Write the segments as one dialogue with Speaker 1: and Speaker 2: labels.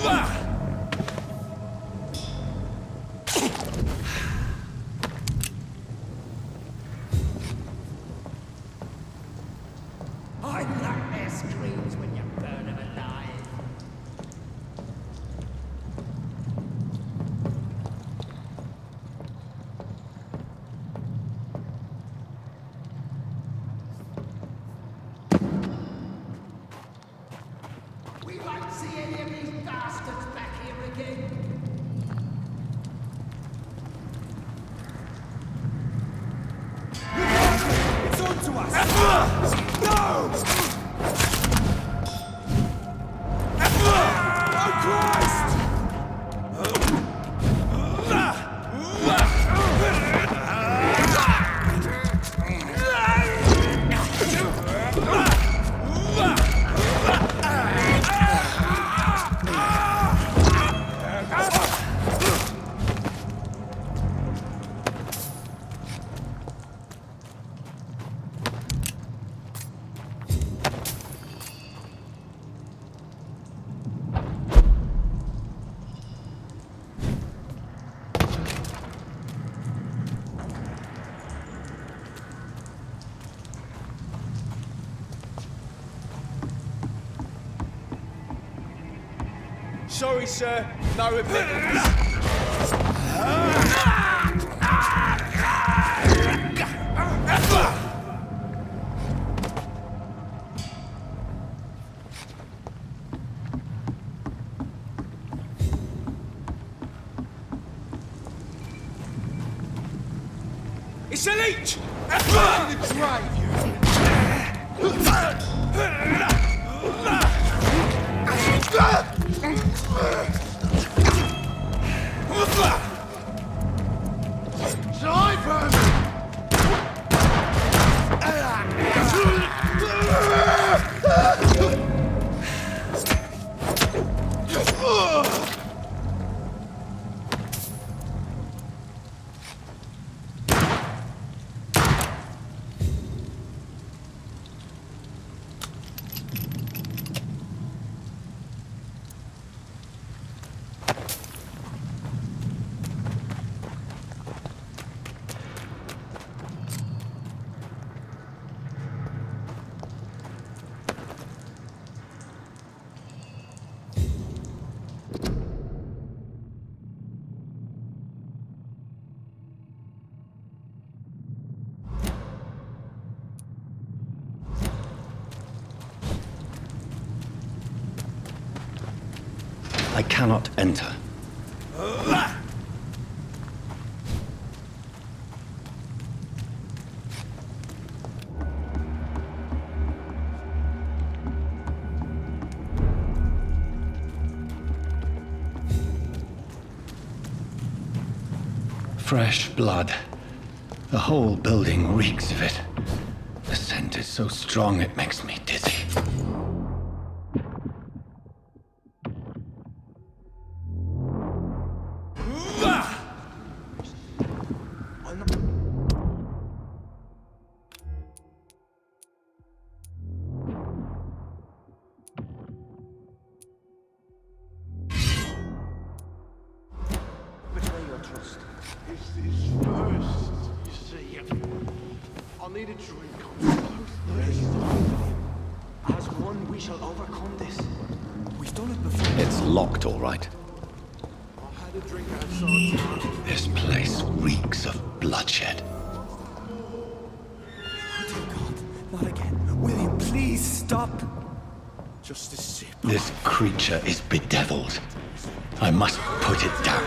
Speaker 1: I like their screams when you burn them alive. We won't see any of these bastards back here again. It's on to us! No! Oh Christ!
Speaker 2: Sorry, sir. No repentance. It's a leech!
Speaker 1: I'm gonna drive you!
Speaker 3: I cannot enter. Fresh blood. The whole building reeks of it. The scent is so strong it makes me dizzy.
Speaker 1: Need a drink. As one, we shall overcome this. We've done it before.
Speaker 3: It's locked, all right.
Speaker 1: I had a drink outside.
Speaker 3: This place reeks of bloodshed.
Speaker 1: Oh dear God, not again. William, please stop. Just a sip.
Speaker 3: This creature is bedeviled. I must put it down.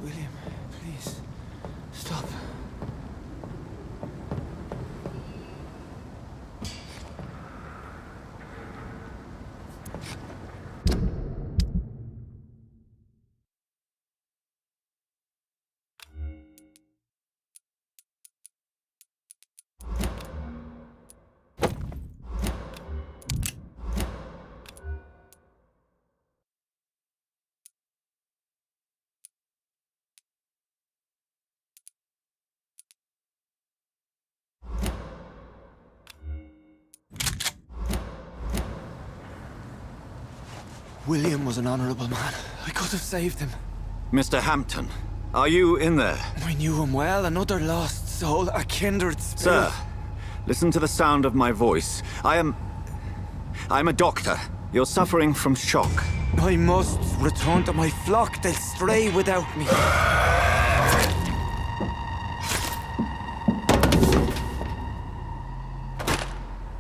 Speaker 1: William, please, stop. William was an honorable man. I could have saved him.
Speaker 3: Mr. Hampton, are you in there?
Speaker 1: I knew him well, another lost soul, a kindred spirit.
Speaker 3: Sir, listen to the sound of my voice. I'm a doctor. You're suffering from shock.
Speaker 1: I must return to my flock. They'll stray without me.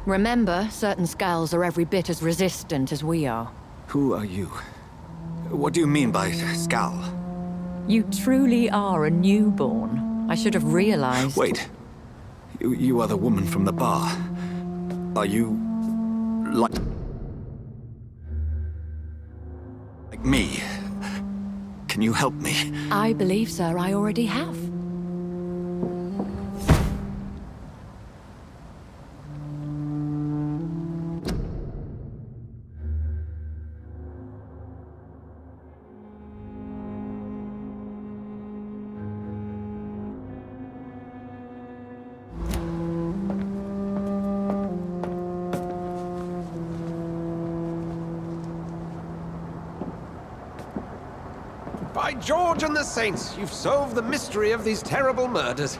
Speaker 4: Remember, certain skulls are every bit as resistant as we are.
Speaker 3: Who are you? What do you mean by Skal?
Speaker 4: You truly are a newborn. I should have realized.
Speaker 3: Wait. You are the woman from the bar. Are you... like me? Can you help me?
Speaker 4: I believe, sir, I already have.
Speaker 5: By George and the Saints, you've solved the mystery of these terrible murders.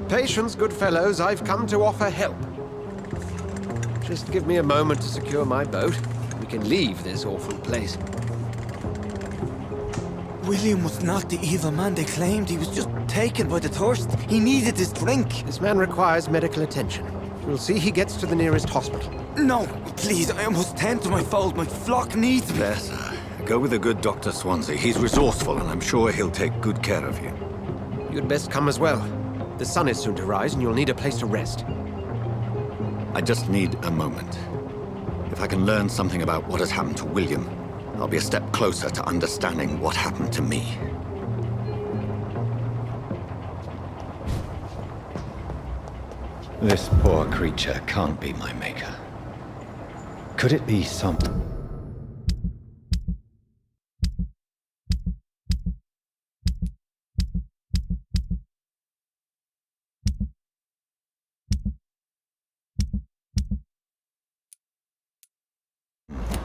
Speaker 5: Patience, good fellows, I've come to offer help. Just give me a moment to secure my boat. We can leave this awful place.
Speaker 1: William was not the evil man they claimed. He was just taken by the thirst. He needed his drink.
Speaker 5: This man requires medical attention. We'll see he gets to the nearest hospital.
Speaker 1: No, please, I must tend to my fold. My flock needs me.
Speaker 3: There, sir. Go with the good Dr. Swansea. He's resourceful, and I'm sure he'll take good care of you.
Speaker 5: You'd best come as well. The sun is soon to rise, and you'll need a place to rest.
Speaker 3: I just need a moment. If I can learn something about what has happened to William, I'll be a step closer to understanding what happened to me. This poor creature can't be my maker. Could it be some...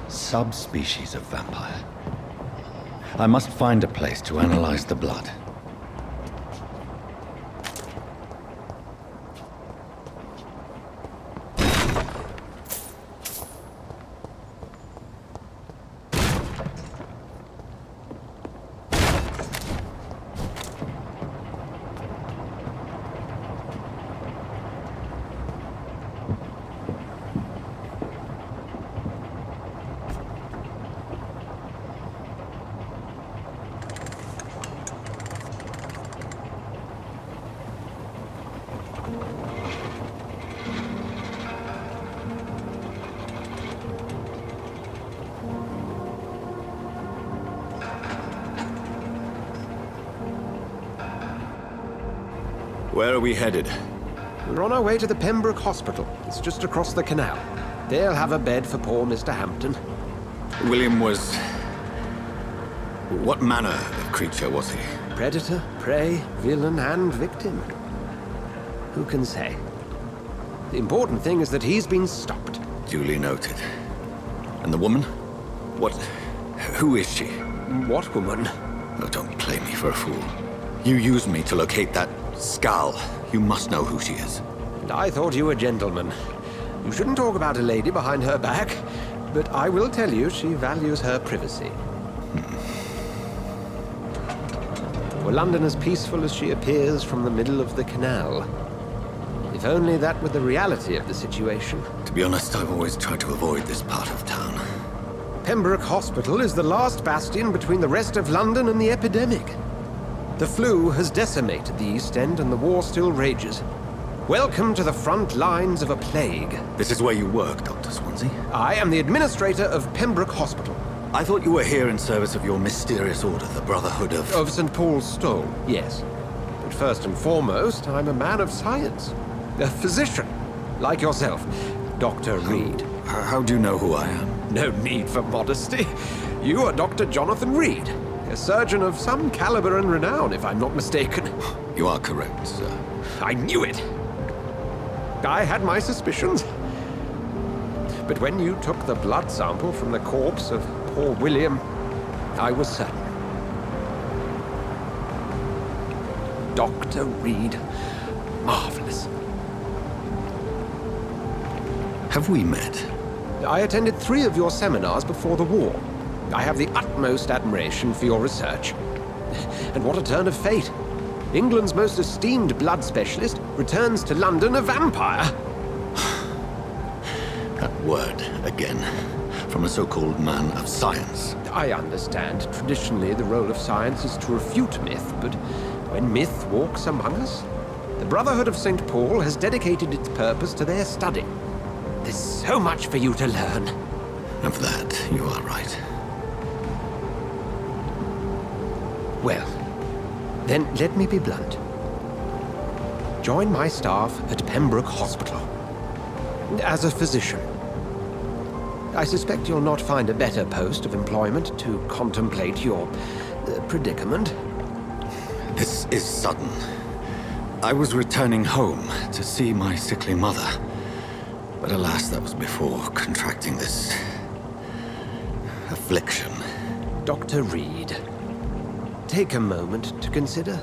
Speaker 3: subspecies of vampire? I must find a place to analyze the blood. Where are we headed?
Speaker 5: We're on our way to the Pembroke Hospital. It's just across the canal. They'll have a bed for poor Mr. Hampton.
Speaker 3: William was... What manner of creature was he?
Speaker 5: Predator, prey, villain, and victim. Who can say? The important thing is that he's been stopped.
Speaker 3: Duly noted. And the woman? What... Who is she?
Speaker 5: What woman?
Speaker 3: Oh, don't play me for a fool. You used me to locate that skull. You must know who she is.
Speaker 5: And I thought you a gentleman. You shouldn't talk about a lady behind her back, but I will tell you she values her privacy. Were London as peaceful as she appears from the middle of the canal? If only that were the reality of the situation.
Speaker 3: To be honest, I've always tried to avoid this part of town.
Speaker 5: Pembroke Hospital is the last bastion between the rest of London and the epidemic. The flu has decimated the East End and the war still rages. Welcome to the front lines of a plague.
Speaker 3: This is where you work, Dr. Swansea?
Speaker 5: I am the administrator of Pembroke Hospital.
Speaker 3: I thought you were here in service of your mysterious order, the Brotherhood of...
Speaker 5: Of St. Paul's Stole, yes. But first and foremost, I'm a man of science. A physician, like yourself, Dr. Reed.
Speaker 3: How do you know who I am?
Speaker 5: No need for modesty. You are Dr. Jonathan Reed, a surgeon of some caliber and renown, if I'm not mistaken.
Speaker 3: You are correct, sir.
Speaker 5: I knew it! I had my suspicions. But when you took the blood sample from the corpse of poor William, I was certain. Dr. Reed. Marvelous.
Speaker 3: Have we met?
Speaker 5: I attended 3 of your seminars before the war. I have the utmost admiration for your research. And what a turn of fate. England's most esteemed blood specialist returns to London a vampire.
Speaker 3: That word, again. From a so-called man of science.
Speaker 5: I understand. Traditionally, the role of science is to refute myth, but when myth walks among us, the Brotherhood of St. Paul has dedicated its purpose to their study. There's so much for you to learn.
Speaker 3: Of that, you are right.
Speaker 5: Well, then let me be blunt. Join my staff at Pembroke Hospital. As a physician. I suspect you'll not find a better post of employment to contemplate your predicament.
Speaker 3: This is sudden. I was returning home to see my sickly mother. But alas, that was before contracting this... affliction.
Speaker 5: Dr. Reed, take a moment to consider.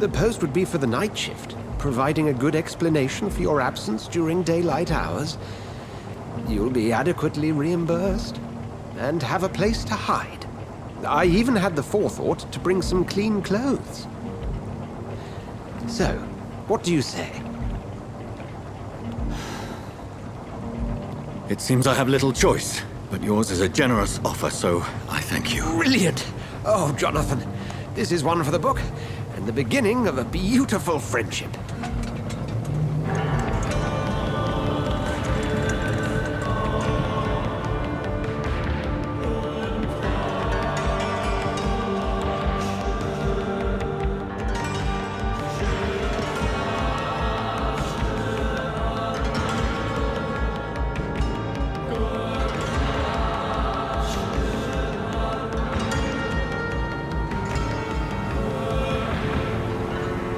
Speaker 5: The post would be for the night shift, providing a good explanation for your absence during daylight hours. You'll be adequately reimbursed, and have a place to hide. I even had the forethought to bring some clean clothes. So, what do you say?
Speaker 3: It seems I have little choice, but yours is a generous offer, so I thank you.
Speaker 5: Brilliant! Oh, Jonathan, this is one for the book, and the beginning of a beautiful friendship.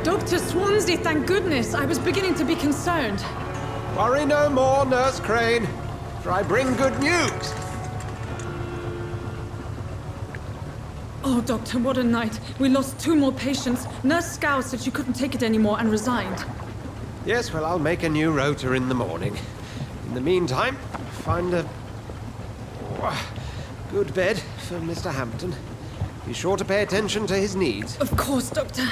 Speaker 6: Dr. Swansea, thank goodness. I was beginning to be concerned.
Speaker 5: Worry no more, Nurse Crane, for I bring good news.
Speaker 6: Oh, Doctor, what a night. We lost 2 more patients. Nurse Scow said she couldn't take it anymore and resigned.
Speaker 5: Yes, well, I'll make a new rota in the morning. In the meantime, find a good bed for Mr. Hampton. Be sure to pay attention to his needs.
Speaker 6: Of course, Doctor.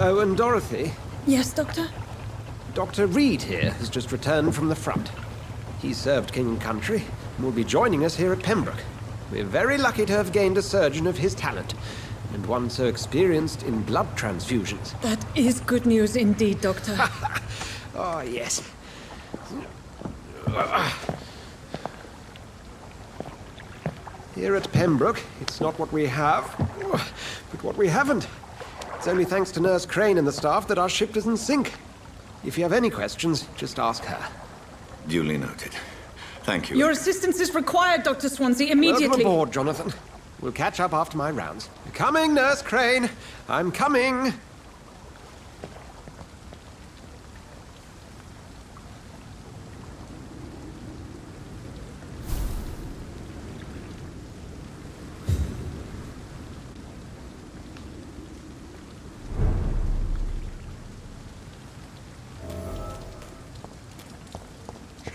Speaker 5: Oh, and Dorothy,
Speaker 6: Yes, Doctor?
Speaker 5: Dr. Reed here has just returned from the front. He served King and Country and will be joining us here at Pembroke. We're very lucky to have gained a surgeon of his talent, and one so experienced in blood transfusions.
Speaker 6: That is good news indeed, Doctor.
Speaker 5: Oh, yes. Here at Pembroke, it's not what we have, but what we haven't. It's only thanks to Nurse Crane and the staff that our ship doesn't sink. If you have any questions, just ask her.
Speaker 3: Duly noted. Thank you.
Speaker 6: Your assistance is required, Dr. Swansea, immediately.
Speaker 5: Welcome aboard, Jonathan. We'll catch up after my rounds. Coming, Nurse Crane. I'm coming.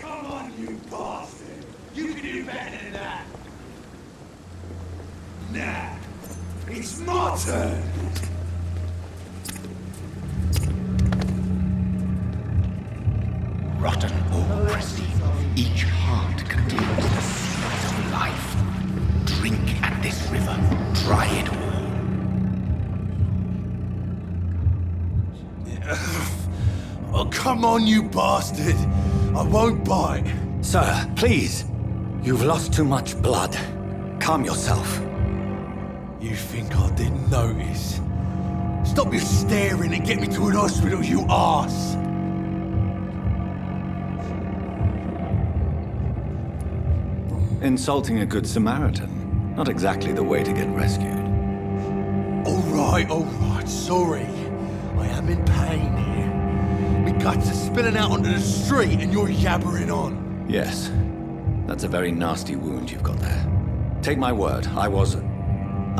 Speaker 1: Come on, you bastard! You can do better than that! Nah, it's my turn!
Speaker 7: Rotten or pristine, each heart contains the seeds of life. Drink at this river, try it all.
Speaker 1: Oh, come on, you bastard! I won't bite!
Speaker 3: Sir, please. You've lost too much blood. Calm yourself.
Speaker 1: You think I didn't notice? Stop your staring and get me to an hospital, you arse!
Speaker 3: Insulting a good Samaritan. Not exactly the way to get rescued.
Speaker 1: All right, sorry. I am in pain here. My guts are spilling out onto the street and you're yabbering on.
Speaker 3: Yes. That's a very nasty wound you've got there. Take my word, I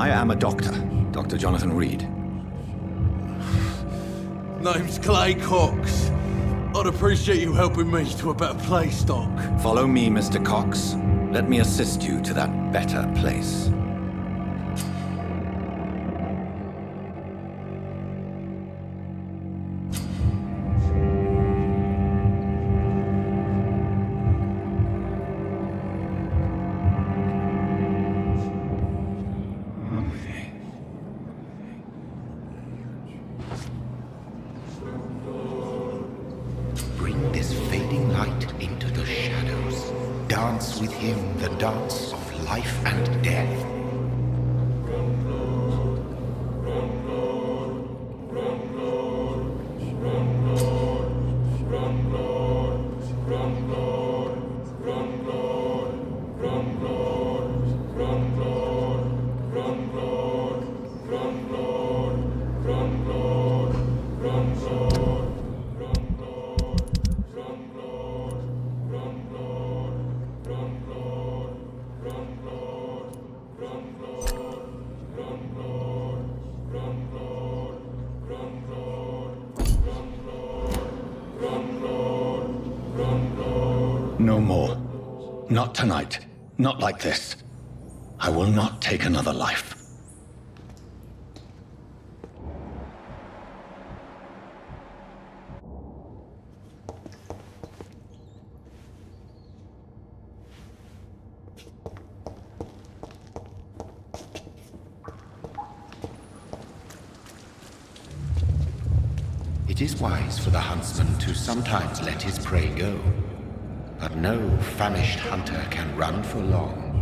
Speaker 3: am a doctor. Dr. Jonathan Reed.
Speaker 1: Name's Clay Cox. I'd appreciate you helping me to a better place, Doc.
Speaker 3: Follow me, Mr. Cox. Let me assist you to that better place.
Speaker 7: Bring this fading light into the shadows. Dance with him the dance of life and death.
Speaker 3: No more. Not tonight. Not like this. I will not take another life.
Speaker 7: It is wise for the huntsman to sometimes let his prey go. But no famished hunter can run for long.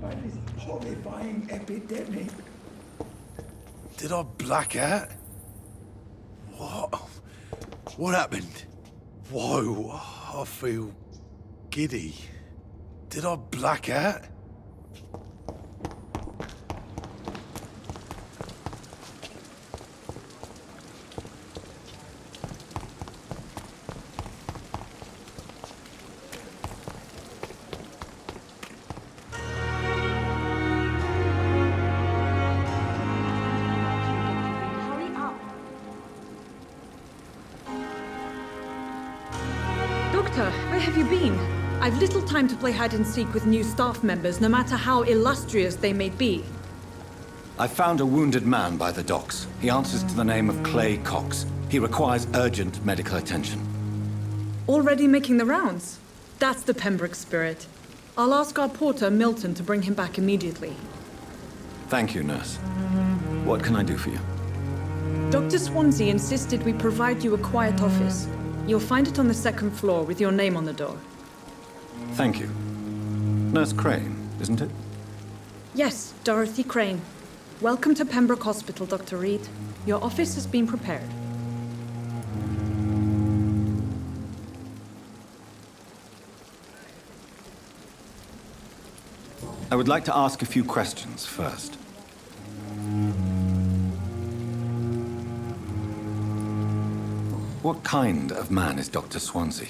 Speaker 1: By this horrifying epidemic. Did I black out? What? What happened? Whoa, I feel giddy. Did I black out?
Speaker 6: Doctor, where have you been? I've little time to play hide and seek with new staff members, no matter how illustrious they may be.
Speaker 3: I found a wounded man by the docks. He answers to the name of Clay Cox. He requires urgent medical attention.
Speaker 6: Already making the rounds? That's the Pembroke spirit. I'll ask our porter, Milton, to bring him back immediately.
Speaker 3: Thank you, nurse. What can I do for you?
Speaker 6: Dr. Swansea insisted we provide you a quiet office. You'll find it on the second floor with your name on the door.
Speaker 3: Thank you. Nurse Crane, isn't it?
Speaker 6: Yes, Dorothy Crane. Welcome to Pembroke Hospital, Dr. Reed. Your office has been prepared.
Speaker 3: I would like to ask a few questions first. What kind of man is Dr. Swansea?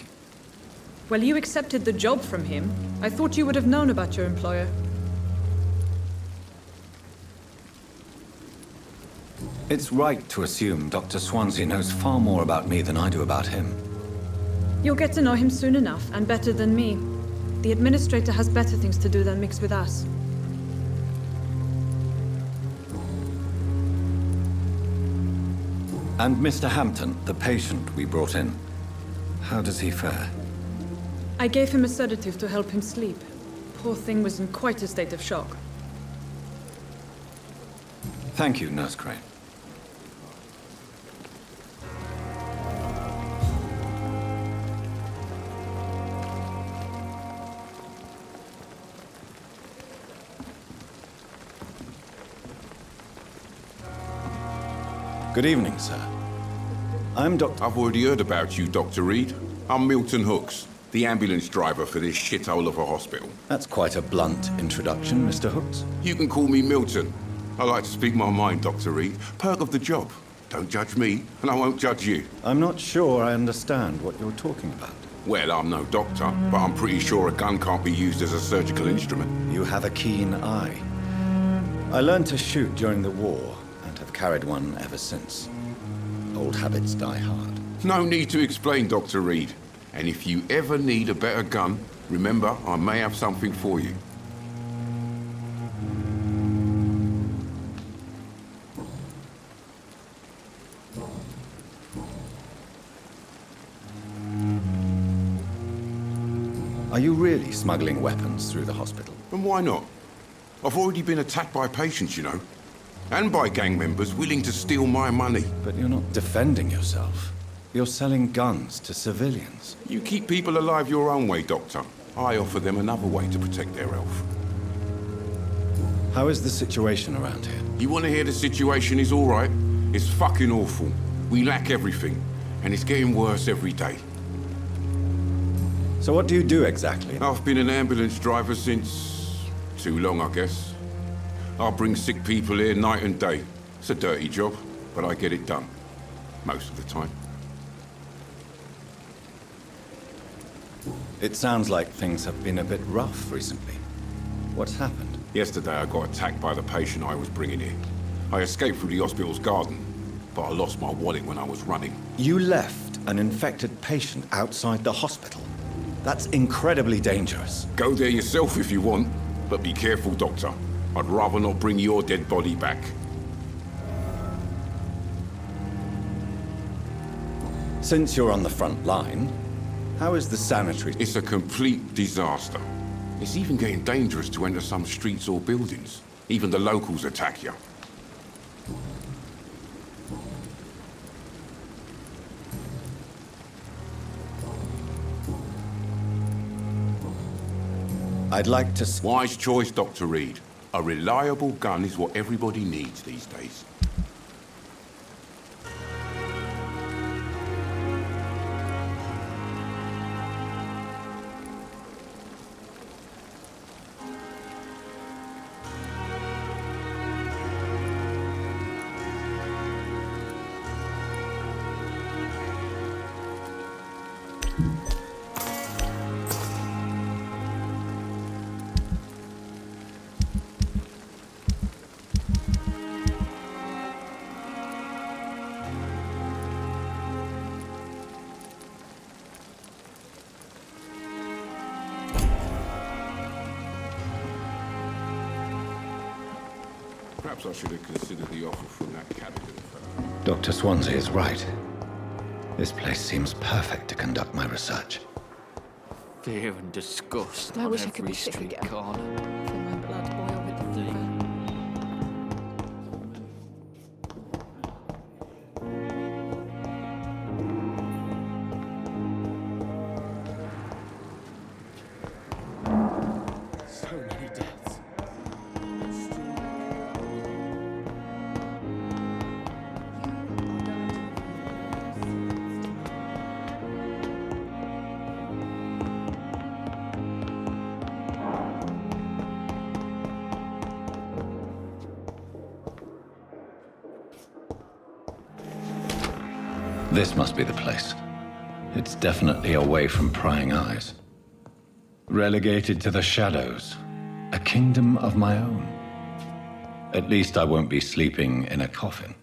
Speaker 6: Well, you accepted the job from him. I thought you would have known about your employer.
Speaker 3: It's right to assume Dr. Swansea knows far more about me than I do about him.
Speaker 6: You'll get to know him soon enough, and better than me. The administrator has better things to do than mix with us.
Speaker 3: And Mr. Hampton, the patient we brought in, how does he fare?
Speaker 6: I gave him a sedative to help him sleep. Poor thing was in quite a state of shock.
Speaker 3: Thank you, Nurse Crane. Good evening, sir. I'm Dr.
Speaker 8: I've already heard about you, Dr. Reed. I'm Milton Hooks, the ambulance driver for this shithole of a hospital.
Speaker 3: That's quite a blunt introduction, Mr. Hooks.
Speaker 8: You can call me Milton. I like to speak my mind, Dr. Reed. Perk of the job. Don't judge me, and I won't judge you.
Speaker 3: I'm not sure I understand what you're talking about.
Speaker 8: Well, I'm no doctor, but I'm pretty sure a gun can't be used as a surgical instrument.
Speaker 3: You have a keen eye. I learned to shoot during the war, and have carried one ever since. Old habits die hard.
Speaker 8: No need to explain, Dr. Reed. And if you ever need a better gun, remember, I may have something for you.
Speaker 3: Are you really smuggling weapons through the hospital?
Speaker 8: And why not? I've already been attacked by patients, you know. And by gang members willing to steal my money.
Speaker 3: But you're not defending yourself. You're selling guns to civilians.
Speaker 8: You keep people alive your own way, Doctor. I offer them another way to protect their health.
Speaker 3: How is the situation around here?
Speaker 8: You want to hear the situation is all right? It's fucking awful. We lack everything, and it's getting worse every day.
Speaker 3: So what do you do exactly?
Speaker 8: I've been an ambulance driver since... too long, I guess. I bring sick people here night and day. It's a dirty job, but I get it done. Most of the time.
Speaker 3: It sounds like things have been a bit rough recently. What's happened?
Speaker 8: Yesterday I got attacked by the patient I was bringing here. I escaped through the hospital's garden, but I lost my wallet when I was running.
Speaker 3: You left an infected patient outside the hospital? That's incredibly dangerous.
Speaker 8: Go there yourself if you want, but be careful, Doctor. I'd rather not bring your dead body back.
Speaker 3: Since you're on the front line, how is the sanitary?
Speaker 8: It's a complete disaster. It's even getting dangerous to enter some streets or buildings. Even the locals attack you.
Speaker 3: I'd like to...
Speaker 8: Wise choice, Dr. Reed. A reliable gun is what everybody needs these days. Perhaps I should have considered the offer from that cabin.
Speaker 3: Dr. Swansea is right. This place seems perfect to conduct my research.
Speaker 9: Fear and disgust
Speaker 4: I
Speaker 9: on
Speaker 4: wish I could
Speaker 9: every
Speaker 4: be sick
Speaker 9: street
Speaker 4: again.
Speaker 9: corner.
Speaker 4: Feel my blood boil with the fever.
Speaker 2: So many deaths.
Speaker 3: This must be the place. It's definitely away from prying eyes. Relegated to the shadows. A kingdom of my own. At least I won't be sleeping in a coffin.